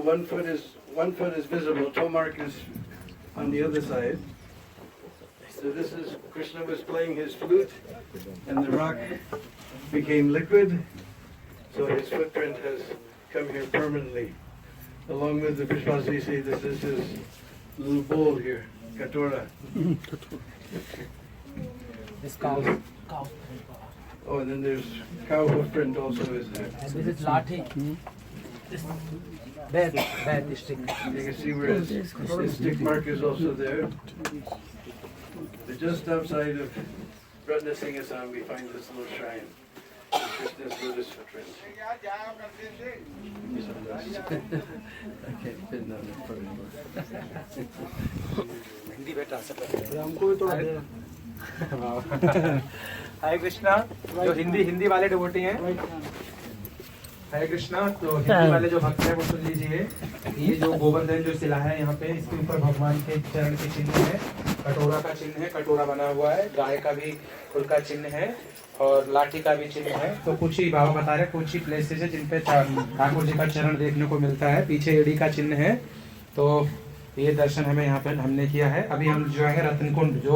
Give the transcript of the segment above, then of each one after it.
one foot is visible. Toe mark is on the other side. So this is Krishna was playing his flute, and the rock became liquid. So his footprint has come here permanently. Along with the Pushpasali, see this is his little bowl here, katora. This cow. Oh, and then there's cow footprint also is there. And this is lathi. This bad stick. You can see where his stick mark is also there. But just outside of Ratna Singhasan, we find this little shrine. Krishna's lotus footprint. I can't pin down that part anymore. हरे कृष्णा जो हिंदी वाले devotee हैं हरे कृष्णा तो हिंदी वाले जो भक्त हैं वो सुन लीजिए ये जो गोवर्धन जो शिला है यहाँ पे इसके ऊपर भगवान के चरण के चिन्ह है कटोरा का चिन्ह है कटोरा बना हुआ है गाय का भी फूल का चिन्ह है और लाठी का भी चिन्ह है तो कुछ ही बाबा बता रहे कुछ ही प्लेसेस है जिन पे ठाकुर जी का चरण देखने को मिलता है पीछे एड़ी का चिन्ह है तो ये दर्शन हमें यहाँ पे हमने किया है अभी हम जो है रत्नकुंड जो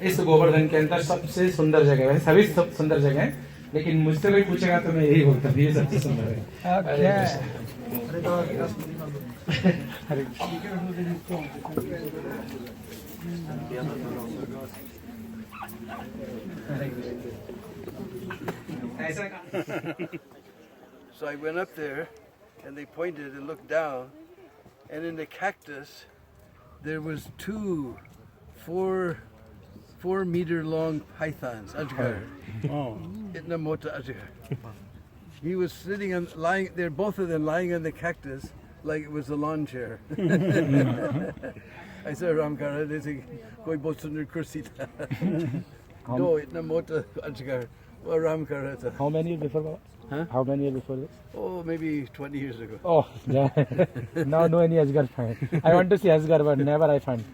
इस गोवर्धन के अंदर सबसे सुंदर जगह है सभी सुंदर जगह है लेकिन मुझसे कोई पूछेगा तो मैं यही बोलता हूँ ये सबसे सुंदर है So I went up there and they pointed and looked down and in the cactus there was two 4-meter long pythons, Ajgar. Oh. Itna mota Ajgar. He was sitting on, lying there, both of them lying on the cactus like it was a lawn chair. I said, Ramkara, they say, koi bahut sundar kursi tha. No, itna mota Ajgar. Well, Ramkara tha. How many years before, Baba? Huh? How many years before this? Oh, maybe 20 years ago. Oh, yeah. Now no any Asgar find. I want to see Asgar, but never I find.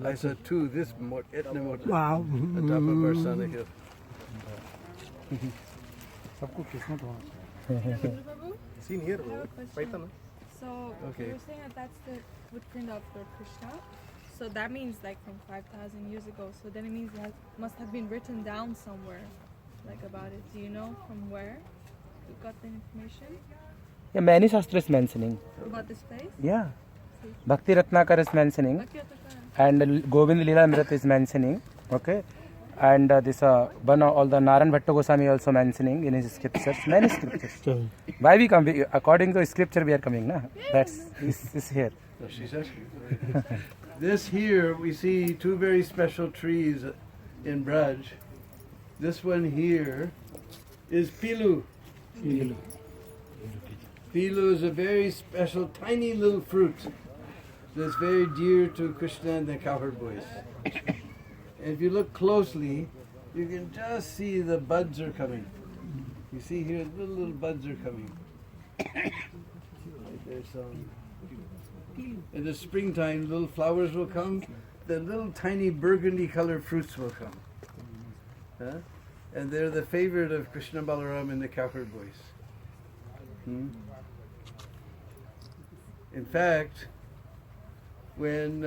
I saw two, this etna mota. Wow. On top of our Sana hill. Seen here, Python. So Okay. you're saying that that's the footprint of Lord Krishna. So that means like from 5,000 years ago. So then it means it must have been written down somewhere, like about it. Do you know from where you got the information Yeah, many Shastras mentioning. about this place? Yeah. Bhakti Ratnakar is mentioning. Bhakti Ratnakara. And Govind Leela Amrit is mentioning. Okay. And this one all the Naran Bhatta Goswami also mentioning in his scriptures. Many scriptures. Why we come? According to scripture we are coming, na? That's is here. No, she's asking. This here, we see two very special trees in Braj. This one here is Pilu. Pilu is a very special, tiny little fruit that's very dear to Krishna and the cowherd boys. And if you look closely, you can just see the buds are coming. You see here, little buds are coming. There's some. In the springtime, little flowers will come. The little tiny burgundy colored fruits will come. Huh? And they're the favorite of Krishna Balaram and the cowherd boys. In fact, when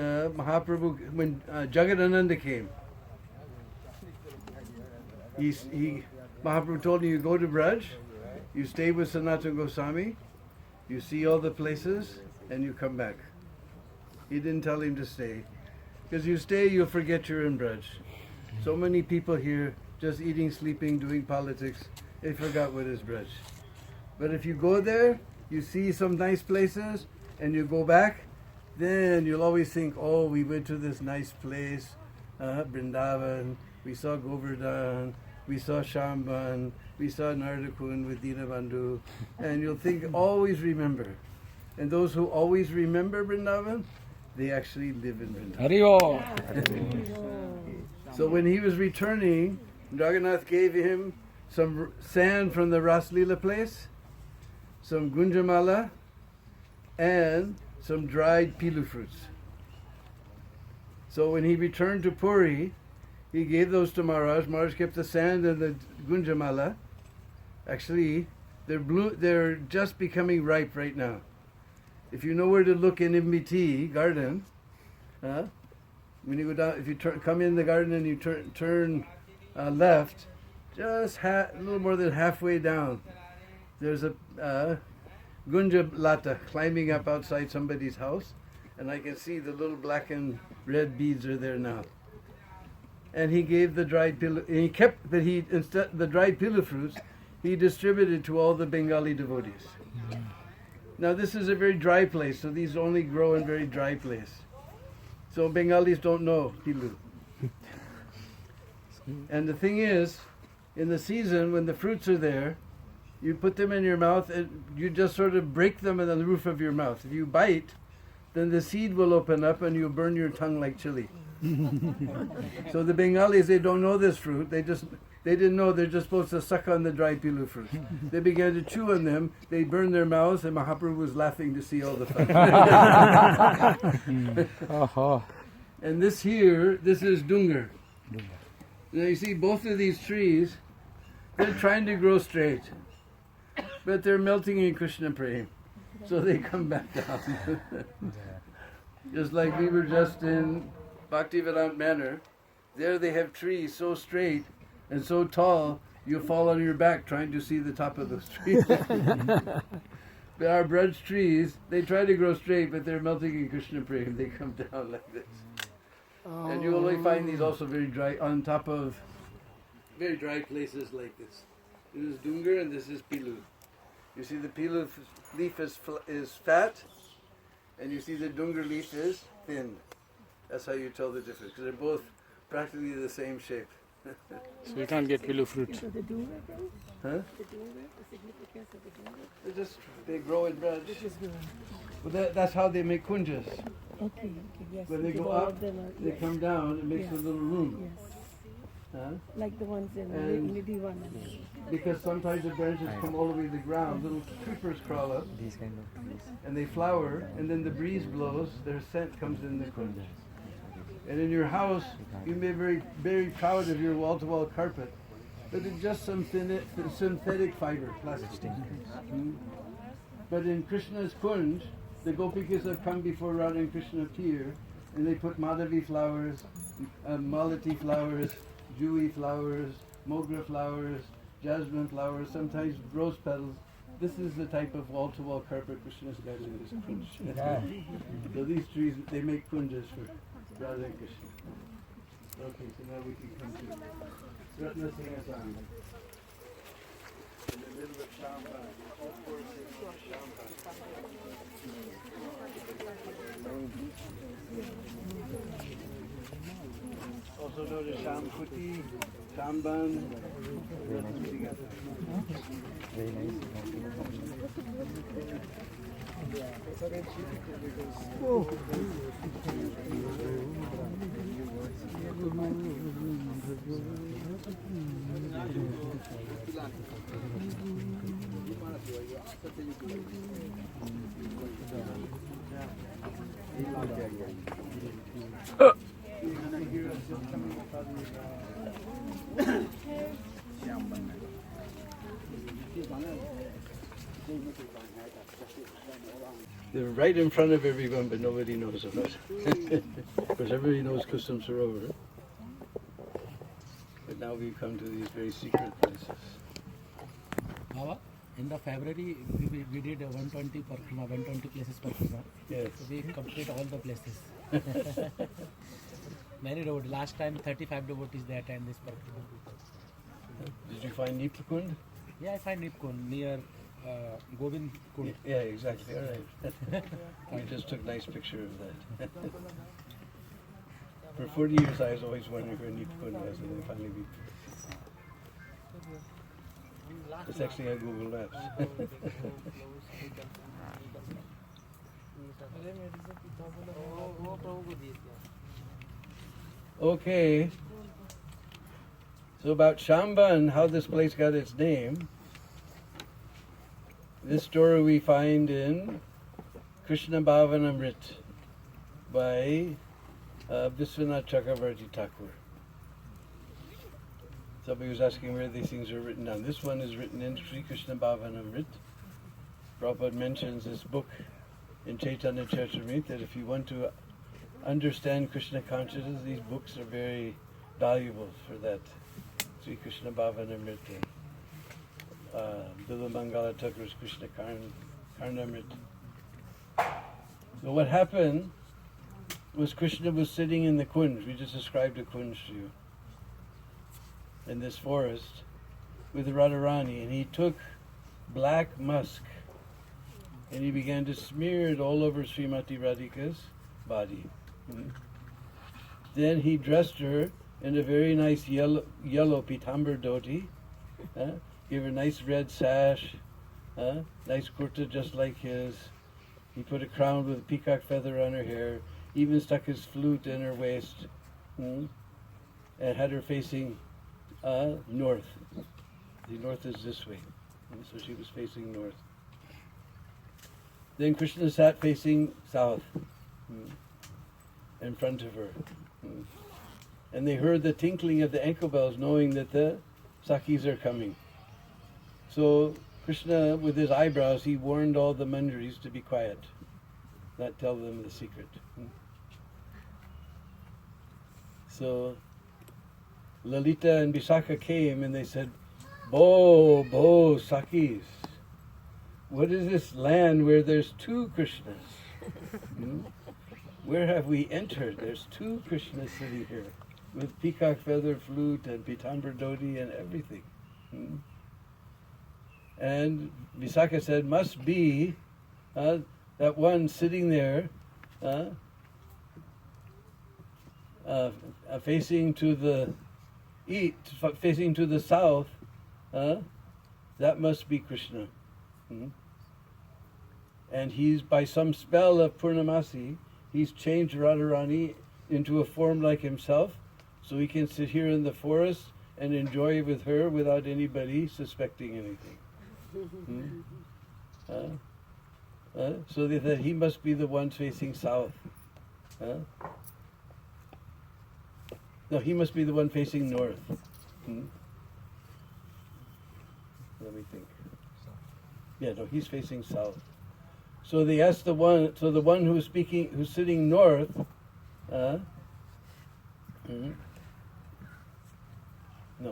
Jagadananda came, Mahaprabhu told him, you go to Braj, you stay with Sanatana Goswami, you see all the places, and you come back. He didn't tell him to stay. Because you stay, you'll forget you're in Braj. So many people here just eating, sleeping, doing politics, they forgot what is Braj. But if you go there, you see some nice places, and you go back, then you'll always think, oh, we went to this nice place, Vrindavan, we saw Govardhan, we saw Shyama, we saw Nardakund with Deena Bandhu, and you'll think, always remember. And those who always remember Vrindavan, they actually live in Vrindavan. So when he was returning, Jagannath gave him some sand from the Ras Leela place, some gunjamala, and some dried pilu fruits. So when he returned to Puri, he gave those to Maharaj. Maharaj kept the sand and the gunjamala. Actually, they're just becoming ripe right now. If you know where to look in MBT garden, when you go down, if you come in the garden and you turn left, just a little more than halfway down, there's a Gunja Lata climbing up outside somebody's house, and I can see the little black and red beads are there now. And he gave the dried pilu, and he kept, but he, instead, the dried pilu fruits, he distributed to all the Bengali devotees. Now this is a very dry place, so these only grow in very dry place. So Bengalis don't know pilu. And the thing is, in the season when the fruits are there, you put them in your mouth and you just sort of break them on the roof of your mouth. If you bite, then the seed will open up and you'll burn your tongue like chili. So the Bengalis, they don't know this fruit. They didn't know they're just supposed to suck on the dry pilu fruits. They began to chew on them. They burned their mouths, and Mahaprabhu was laughing to see all the fun. And this here, this is Dungar. Now you see both of these trees, they're trying to grow straight, but they're melting in Krishna Prem. So they come back down. Just like we were just in Bhaktivedanta Manor, there they have trees so straight and so tall, you fall on your back trying to see the top of those trees. But our Braj trees, they try to grow straight, but they're melting in Krishna Prem. They come down like this. And you only find these also very dry, on top of very dry places like this. This is Dungar and this is Pilu. You see the Pilu leaf is fat, and you see the Dungar leaf is thin. That's how you tell the difference, because they're both practically the same shape. So you can't get pilu fruit. So the dunga thing? Huh? The dunga, the significance of the dunga? They grow in Braj. Which is good. Well, that's how they make kunjas. Okay, yes. When they because go all up, of them are, they come down, it makes a little room. Yes. Huh? Like the ones in And- Nidivana. Because sometimes the branches come all the way to the ground, little creepers crawl up, These kind of trees. and they flower, and then the breeze blows, their scent comes in the kunj. And in your house, you may be very, very proud of your wall-to-wall carpet, but it's just some synthetic fiber, plastic. But in Krishna's kunj, the gopikas have come before Radha and Krishna appear, and they put Madhavi flowers, Malati flowers, Jewy flowers, Mogra flowers, jasmine flowers, sometimes rose petals. This is the type of wall-to-wall carpet Krishna's got in his kunj. So these trees, they make kunjas for Radha and Krishna. Okay, so now we can come to Ratna Singha Sangha. In the middle of Shamba, all four things of Shamba. Also known as Shamkuti, Shamban. Very nice. They're right in front of everyone, but nobody knows of us. Because everybody knows Kusum Sarovar. But now we've come to these very secret places. Baba, end of February, we did 120 Parkrama, 120 places Parkrama. Yes. So we complete all the places. Many devotees. Last time 35 devotees they attend this Parkrama. Did you find Nipakund? Yeah, I find Nipkund near Govind Kund. Yeah, exactly. All right. We just took a nice picture of that. For 40 years, I was always wondering where Nipakund was, and then finally we. It's actually on Google Maps. Okay. So about Shamba and how this place got its name. This story we find in Krishna Bhavanamrit by Viswanath Chakravarti Thakur. Somebody was asking where these things are written down. This one is written in Sri Krishna Bhavanamrit. Prabhupada mentions this book in Chaitanya Charitamrita that if you want to understand Krishna consciousness, these books are very valuable for that. Sri Krishna Bhavanamrita, Billa Mangala Thakur's Krishna Karnamrita. So what happened was Krishna was sitting in the kunj. We just described a kunj to you. In this forest with Radharani, and he took black musk and he began to smear it all over Srimati Radhika's body. Then he dressed her in a very nice yellow pitambar dhoti, gave her a nice red sash, nice kurta just like his. He put a crown with a peacock feather on her hair, even stuck his flute in her waist, and had her facing north. The north is this way, so she was facing north. Then Krishna sat facing south, in front of her. And they heard the tinkling of the ankle bells, knowing that the Sakis are coming. So Krishna, with his eyebrows, he warned all the manjaris to be quiet, not tell them the secret. So Lalita and Visakha came and they said, Bo, Sakis, what is this land where there's two Krishnas? Where have we entered? There's two Krishnas sitting here with peacock feather flute and pitambar dhoti and everything. And Visakha said, must be that one sitting there facing to the east, facing to the south, that must be Krishna. And he's, by some spell of Purnamasi, he's changed Radharani into a form like himself, so he can sit here in the forest and enjoy with her without anybody suspecting anything. So that he must be the one facing south. No, he must be the one facing north. Let me think. Yeah, no, he's facing south. So they asked the one who's speaking, who's sitting north. No,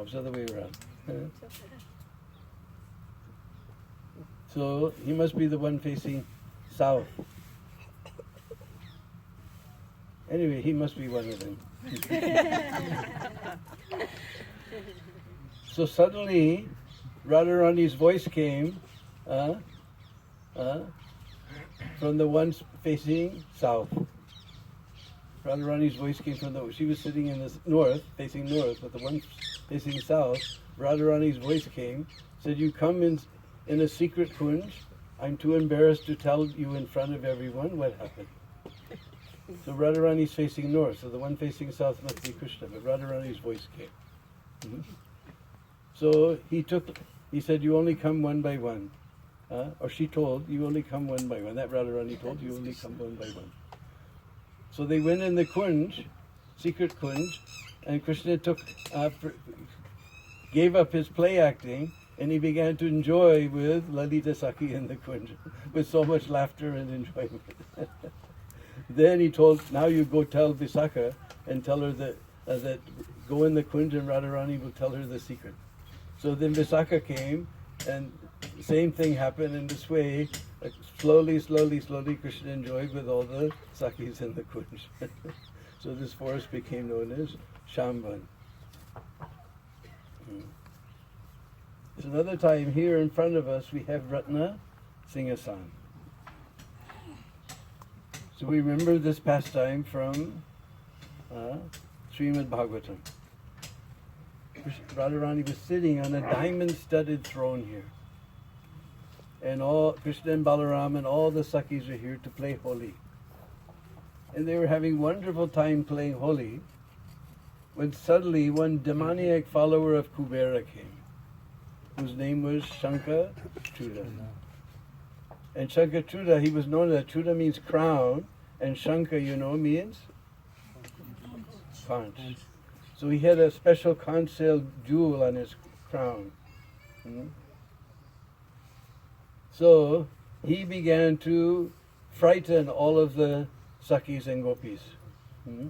it's the other way around. So he must be the one facing south. Anyway, he must be one of them. So suddenly, Radharani's voice came from the one facing south. Radharani's voice came from she was sitting in the north, facing north, but the one facing south, Radharani's voice came, said, you come in a secret kunj. I'm too embarrassed to tell you in front of everyone what happened. So Radharani's facing north, so the one facing south must be Krishna, but Radharani's voice came. So he said, you only come one by one. Or she told, you only come one by one. That Radharani told, you only come one by one. So they went in the kunj, secret kunj, and Krishna gave up his play acting, and he began to enjoy with Lalita Sakhi in the kunj, with so much laughter and enjoyment. Then he told, now you go tell Visakha and tell her that go in the kunj and Radharani will tell her the secret. So then Visakha came, and the same thing happened in this way. Slowly, Krishna enjoyed with all the Sakhis in the kunj. So this forest became known as Shyamvan. There's another time here in front of us we have Ratna Singhasan. So we remember this pastime from Srimad Bhagavatam. Radharani was sitting on a diamond-studded throne here. And all Krishna and Balaram and all the Sakhis are here to play Holi. And they were having wonderful time playing Holi when suddenly one demoniac follower of Kubera came, whose name was Shankha-Chuda. And Shankha-Chuda, he was known as Chuda means crown, and Shankha, means conch. So he had a special conch-shell jewel on his crown. So he began to frighten all of the Sakhis and Gopis. Hmm?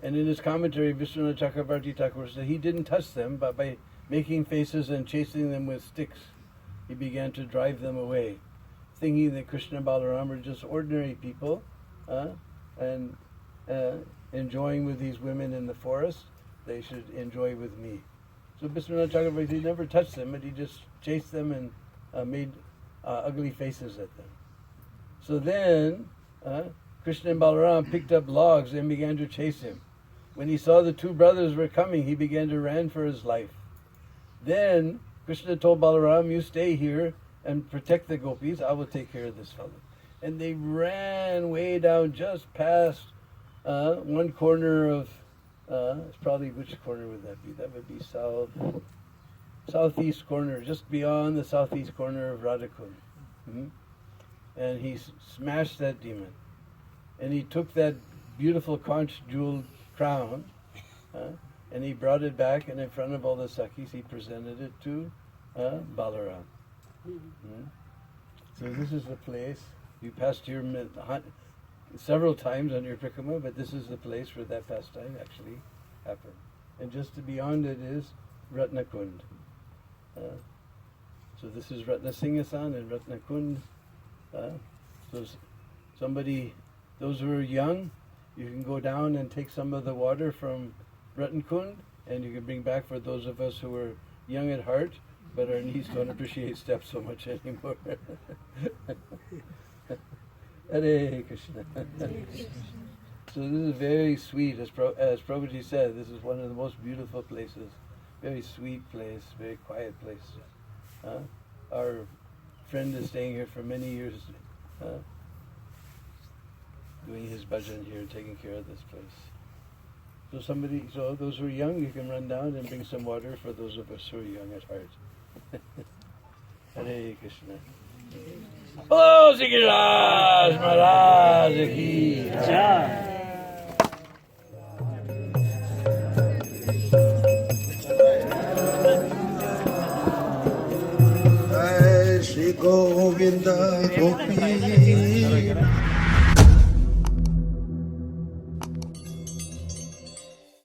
And in his commentary, Vishwanath Chakravarti Thakur said he didn't touch them, but by making faces and chasing them with sticks, he began to drive them away, thinking that Krishna and Balaram were just ordinary people, and enjoying with these women in the forest, they should enjoy with me. So Vishwanath Chakravarti never touched them, but he just chased them and made ugly faces at them. So then, Krishna and Balaram picked up logs and began to chase him. When he saw the two brothers were coming, he began to run for his life. Then Krishna told Balaram, you stay here and protect the gopis, I will take care of this fellow. And they ran way down just past one corner of, it's probably, which corner would that be? That would be southeast corner, just beyond the southeast corner of Radhakund. Mm-hmm. And he smashed that demon. And he took that beautiful conch jeweled crown, and he brought it back, and in front of all the Sakhis, he presented it to Balaram. Mm-hmm. So this is the place. You passed here several times on your Prikrama, but this is the place where that pastime actually happened. And just beyond it is Ratnakund. So this is Ratnasinghasan and Ratnakund. So those who are young, you can go down and take some of the water from Ratnakund, and you can bring back for those of us who are young at heart, but our knees don't appreciate steps so much anymore. Hare Krishna. So this is very sweet, as Prabhuji said, this is one of the most beautiful places. Very sweet place, very quiet place. Our friend is staying here for many years, doing his bhajan here, taking care of this place. So those who are young, you can run down and bring some water for those of us who are young at heart. Hare Krishna. Oh, Sikiraj Maharaj ki jai. Shri Govinda Gopi